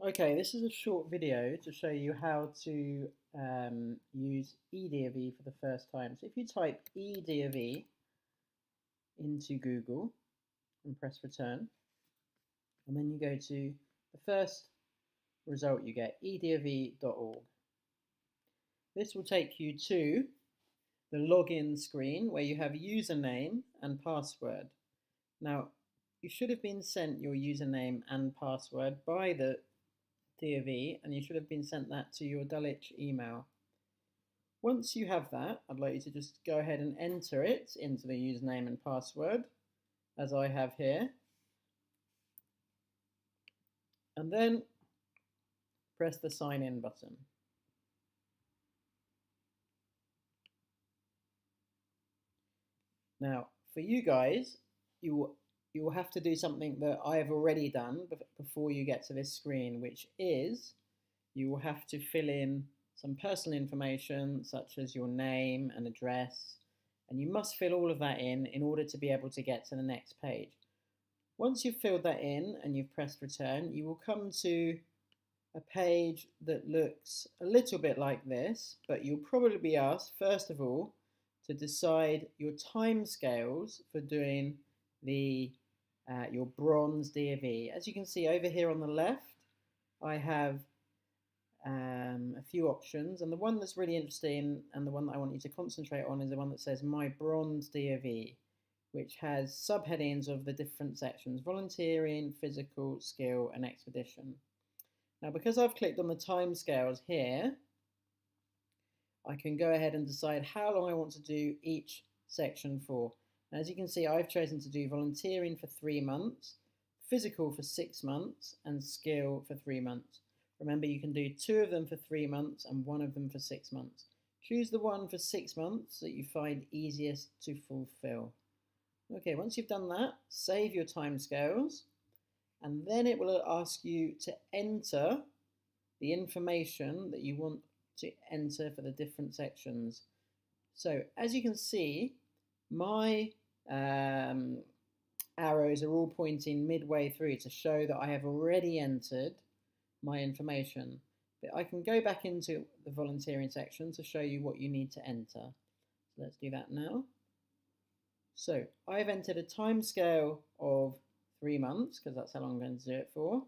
Okay, this is a short video to show you how to use eDoV for the first time. So if you type eDoV into Google and press return, and then you go to the first result you get, edov.org. This will take you to the login screen where you have username and password. Now, you should have been sent your username and password by the DoV, and you should have been sent that to your Dulwich email. Once you have that, I'd like you to just go ahead and enter it into the username and password, as I have here, and then press the sign in button. Now, for you guys, you will have to do something that I have already done before you get to this screen, which is you will have to fill in some personal information such as your name and address, and you must fill all of that in order to be able to get to the next page. Once you've filled that in and you've pressed return, you will come to a page that looks a little bit like this, but you'll probably be asked, first of all, to decide your timescales for doing your bronze DoV. As you can see over here on the left, I have a few options, and the one that's really interesting and the one that I want you to concentrate on is the one that says My Bronze DoV, which has subheadings of the different sections: volunteering, physical, skill, and expedition. Now, because I've clicked on the timescales here, I can go ahead and decide how long I want to do each section for. Now, as you can see, I've chosen to do volunteering for 3 months, physical for 6 months, and skill for 3 months. Remember, you can do 2 of them for 3 months and 1 of them for 6 months. Choose the one for 6 months that you find easiest to fulfill. Okay, once you've done that, save your timescales, and then it will ask you to enter the information that you want to enter for the different sections. So as you can see, my arrows are all pointing midway through to show that I have already entered my information. But I can go back into the volunteering section to show you what you need to enter. So let's do that now. So I've entered a timescale of 3 months, because that's how long I'm going to do it for.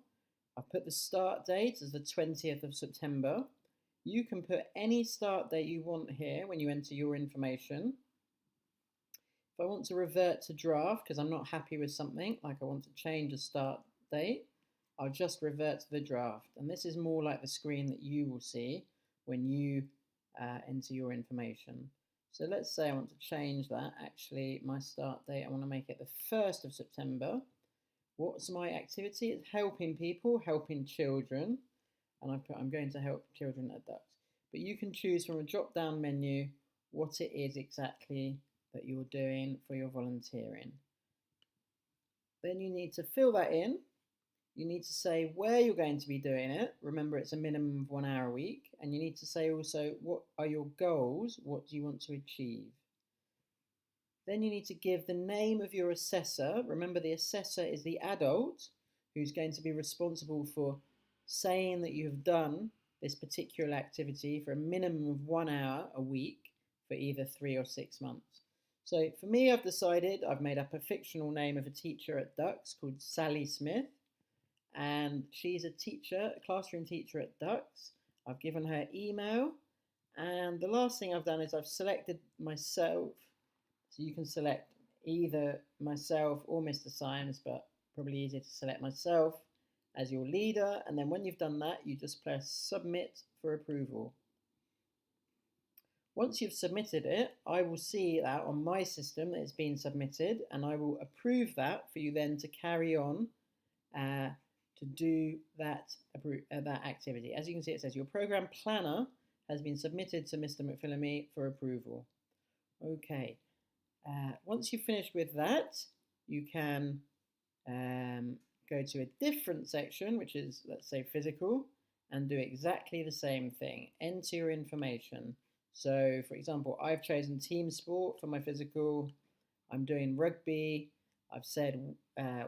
I've put the start date as the 20th of September. You can put any start date you want here when you enter your information. If I want to revert to draft because I'm not happy with something, like I want to change the start date, I'll just revert to the draft. And this is more like the screen that you will see when you enter your information. So let's say I want to change that. Actually, my start date, I want to make it the 1st of September. What's my activity? It's helping people, helping children. And I've put, I'm going to help children at Ducks. But you can choose from a drop-down menu what it is exactly that you're doing for your volunteering. Then you need to fill that in. You need to say where you're going to be doing it. Remember, it's a minimum of 1 hour a week. And you need to say also, what are your goals? What do you want to achieve? Then you need to give the name of your assessor. Remember, the assessor is the adult who's going to be responsible for saying that you've done this particular activity for a minimum of 1 hour a week for either 3 or 6 months. So for me, I've decided I've made up a fictional name of a teacher at Ducks called Sally Smith, and she's a teacher, a classroom teacher at Ducks. I've given her email, and the last thing I've done is I've selected myself. So you can select either myself or Mr. Symes, but probably easier to select myself as your leader. And then when you've done that, you just press submit for approval. Once you've submitted it, I will see that on my system that it's been submitted, and I will approve that for you then to carry on to do that activity. As you can see, it says your program planner has been submitted to Mr. McPhillamy for approval. Okay. Once you've finished with that, you can go to a different section, which is, let's say, physical, and do exactly the same thing. Enter your information. So, for example, I've chosen team sport for my physical. I'm doing rugby. I've said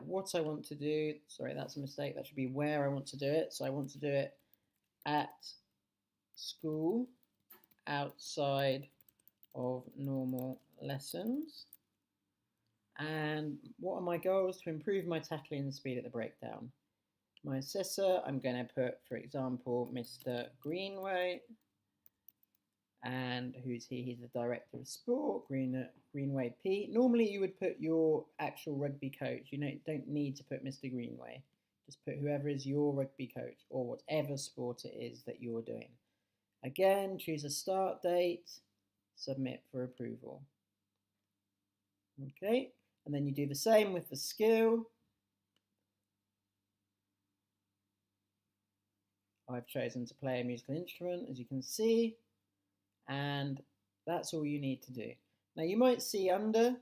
what I want to do. Sorry, that's a mistake. That should be where I want to do it. So I want to do it at school outside of normal lessons. And what are my goals? To improve my tackling speed at the breakdown. My assessor, I'm going to put, for example, Mr. Greenway. And who's he? He's the director of sport, Greenway P. Normally you would put your actual rugby coach. You don't need to put Mr. Greenway. Just put whoever is your rugby coach or whatever sport it is that you're doing. Again, choose a start date, submit for approval. Okay, and then you do the same with the skill. I've chosen to play a musical instrument, as you can see, and that's all you need to do. Now you might see under,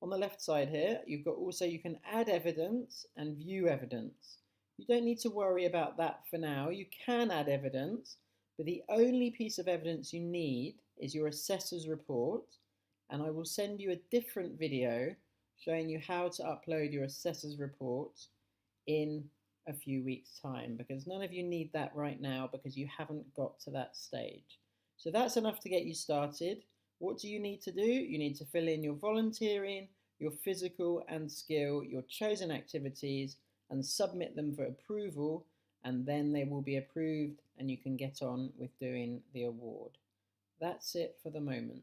on the left side here, you've got also, you can add evidence and view evidence. You don't need to worry about that for now. You can add evidence, but the only piece of evidence you need is your assessor's report, and I will send you a different video showing you how to upload your assessor's report in a few weeks' time, because none of you need that right now because you haven't got to that stage. So that's enough to get you started. What do you need to do? You need to fill in your volunteering, your physical and skill, your chosen activities, and submit them for approval, and then they will be approved and you can get on with doing the award. That's it for the moment.